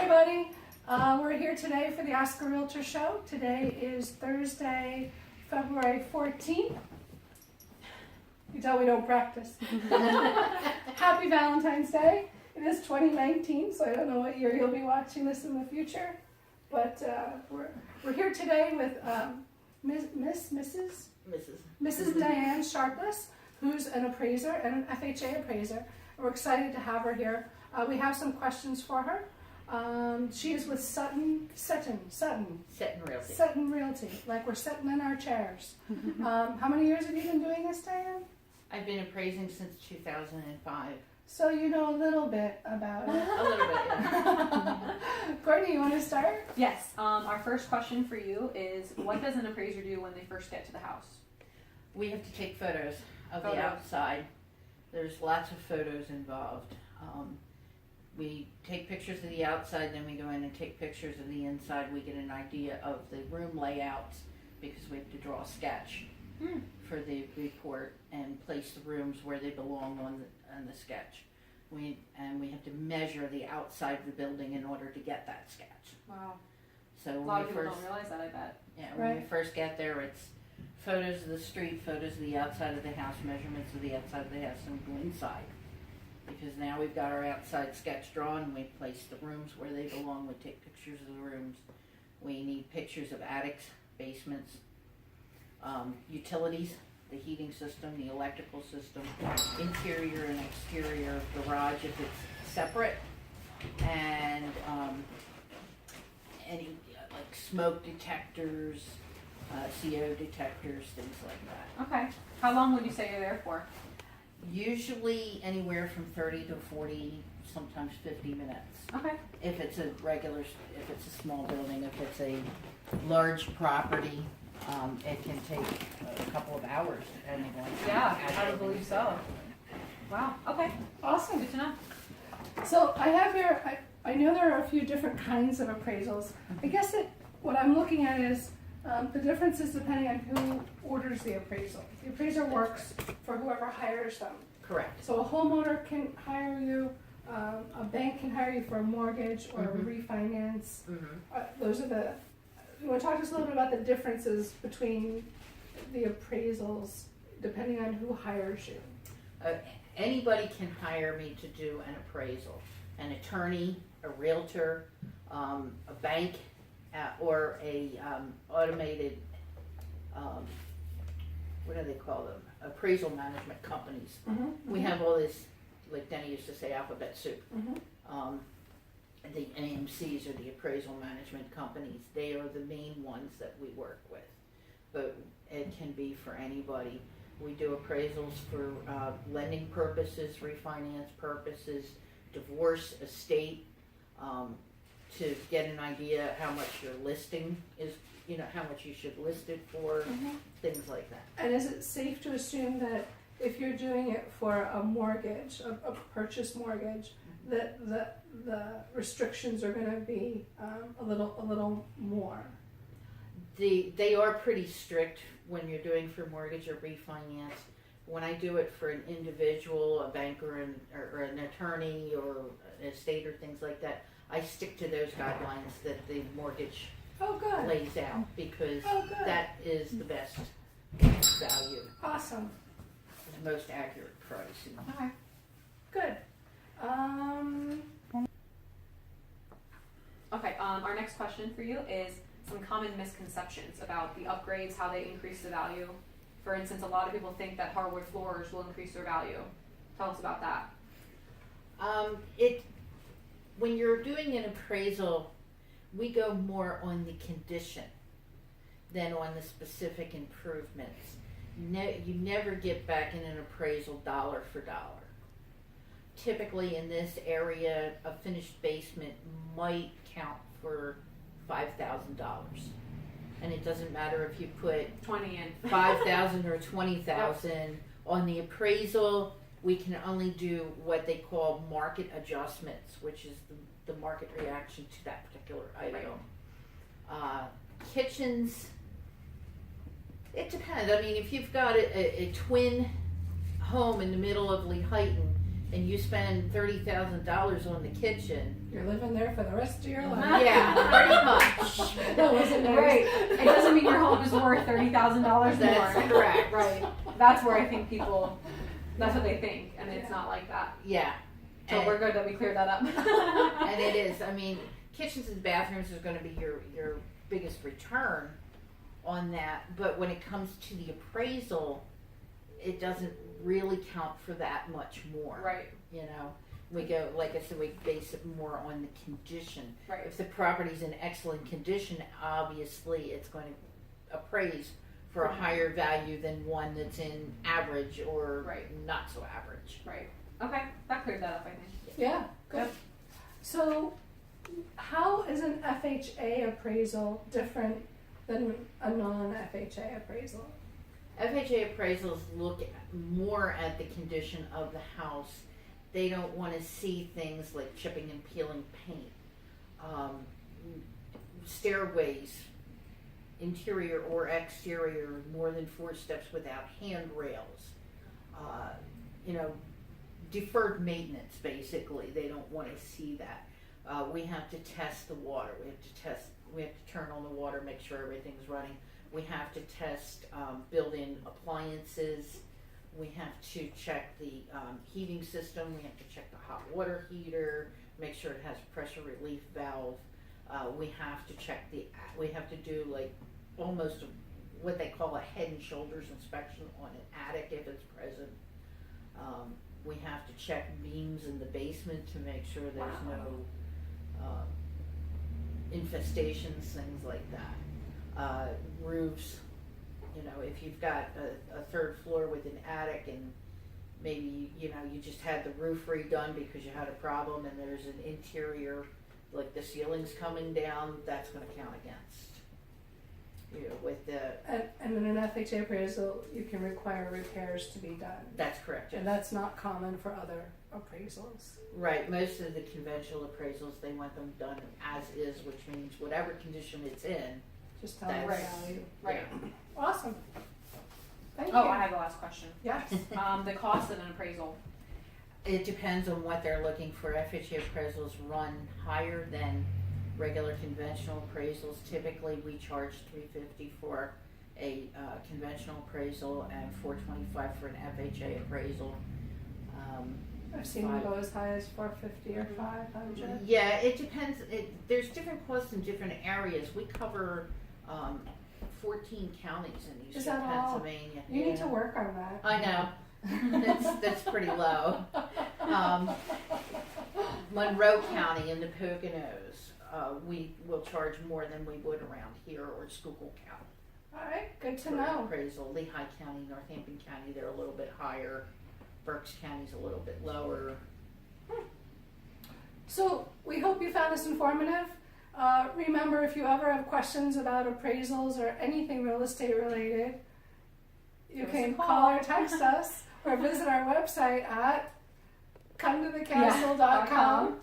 everybody. We're here today for the Ask a Realtor show. Today is Thursday, February 14th. You tell we don't practice. Happy Valentine's Day. It is 2019, so I don't know what year you'll be watching this in the future. But we're here today with Mrs. Diane Sharpless, who's an appraiser and an FHA appraiser. We're excited to have her here. We have some questions for her. She is with Sutton Realty, like we're sitting in our chairs. How many years have you been doing this, Diane? I've been appraising since 2005. So you know a little bit about it. A little bit, yeah. Courtney, you want to start? Yes. Our first question for you is, what does an appraiser do when they first get to the house? We have to take photos of the outside. There's lots of photos involved. We take pictures of the outside, then we go in and take pictures of the inside. We get an idea of the room layouts because we have to draw a sketch for the report and place the rooms where they belong on the sketch. We have to measure the outside of the building in order to get that sketch. Wow. So A lot of people don't realize that, I bet. Yeah, when we first get there, it's photos of the street, photos of the outside of the house, measurements of the outside of the house, and go inside. Because now we've got our outside sketch drawn, and we place the rooms where they belong. We take pictures of the rooms. We need pictures of attics, basements, utilities, the heating system, the electrical system, interior and exterior, garage if it's separate, and any like smoke detectors, CO detectors, things like that. Okay. How long would you say you're there for? Usually anywhere from 30 to 40, sometimes 50 minutes. Okay. If it's a small building, if it's a large property, it can take a couple of hours depending on. Yeah, I would believe so. Wow. Okay. Awesome. Good to know. So I have here, I know there are a few different kinds of appraisals. I guess what I'm looking at is the difference is depending on who orders the appraisal. The appraiser works for whoever hires them. Correct. So a homeowner can hire you, a bank can hire you for a mortgage or a refinance. Those are you want to talk to us a little bit about the differences between the appraisals depending on who hires you? Anybody can hire me to do an appraisal. An attorney, a realtor, a bank, or a automated, what do they call them? Appraisal management companies. We have all this, like Denny used to say, alphabet soup. The AMCs are the appraisal management companies. They are the main ones that we work with. But it can be for anybody. We do appraisals for lending purposes, refinance purposes, divorce, estate, to get an idea how much your listing is, how much you should list it for, things like that. And is it safe to assume that if you're doing it for a mortgage, a purchase mortgage, that the restrictions are going to be a little more? They are pretty strict when you're doing for mortgage or refinance. When I do it for an individual, a banker, or an attorney, or an estate, or things like that, I stick to those guidelines that the mortgage lays out, because that is the best value. Awesome. The most accurate price. Okay. Good. Okay. Our next question for you is some common misconceptions about the upgrades, how they increase the value. For instance, a lot of people think that hardwood floors will increase their value. Tell us about that. When you're doing an appraisal, we go more on the condition than on the specific improvements. You never get back in an appraisal dollar for dollar. Typically in this area, a finished basement might count for $5,000. And it doesn't matter if you put 20 in. 5,000 or 20,000 on the appraisal. We can only do what they call market adjustments, which is the market reaction to that particular item. Kitchens, it depends. I mean, if you've got a twin home in the middle of Lehighton, and you spend $30,000 on the kitchen. You're living there for the rest of your life. Yeah, pretty much. That wasn't nice. Right. It doesn't mean your home is worth $30,000 more. That's correct. Right. That's where I think people, that's what they think, and it's not like that. Yeah. So we're good that we cleared that up. And it is. I mean, kitchens and bathrooms is going to be your biggest return on that. But when it comes to the appraisal, it doesn't really count for that much more. Right. You know, we go, like I said, we base it more on the condition. Right. If the property's in excellent condition, obviously it's going to appraise for a higher value than one that's in average or Right. not so average. Right. Okay. That cleared that up, I think. Yeah, good. Yep. So, how is an FHA appraisal different than a non-FHA appraisal? FHA appraisals look more at the condition of the house. They don't want to see things like chipping and peeling paint, stairways, interior or exterior, more than 4 steps without handrails. You know, deferred maintenance, basically. They don't want to see that. We have to test the water. We have to turn on the water, make sure everything's running. We have to test built-in appliances. We have to check the heating system. We have to check the hot water heater, make sure it has a pressure relief valve. We have to check we have to do like almost what they call a head and shoulders inspection on an attic if it's present. We have to check beams in the basement to make sure there's no infestations, things like that. Roofs, you know, if you've got a 3rd floor with an attic and maybe, you know, you just had the roof redone because you had a problem and there's an interior, like the ceiling's coming down, that's going to count against. You know, with the... And in an FHA appraisal, you can require repairs to be done. That's correct, yes. And that's not common for other appraisals. Right, most of the conventional appraisals, they want them done as is, which means whatever condition it's in. Just tell me the That's- value. Right. Awesome. Thank you. Oh, I have the last question. Yes. The cost of an appraisal. It depends on what they're looking for. FHA appraisals run higher than regular conventional appraisals. Typically, we charge $350 for a conventional appraisal and $425 for an FHA appraisal. I've seen them go as high as $450 or $500. Yeah, it depends. There's different costs in different areas. We cover 14 counties in Is eastern that all? Pennsylvania. You need Yeah. to work on that. I know. That's pretty low. Monroe County in the Poconos, we will charge more than we would around here, or Schuylkill County. All right, good to for know. appraisal. Lehigh County, Northampton County, they're a little bit higher. Berks County's a little bit lower. So we hope you found this informative. Remember, if you ever have questions about appraisals or anything real estate related, you Give us a can call. call or text us or visit our website at cometothecastle.com.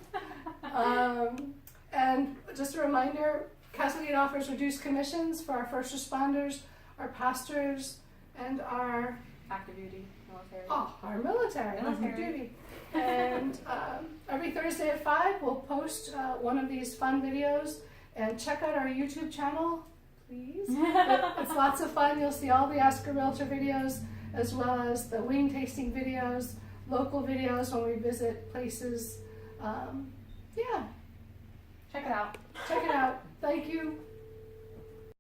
And just a reminder, Castlegate offers reduced commissions for our first responders, our pastors, and our Active duty, military. our military, active duty. And every Thursday at 5, we'll post one of these fun videos. And check out our YouTube channel, please. It's lots of fun. You'll see all the Ask a Realtor videos, as well as the wing tasting videos, local videos when we visit places. Yeah, Check it out. check it out. Thank you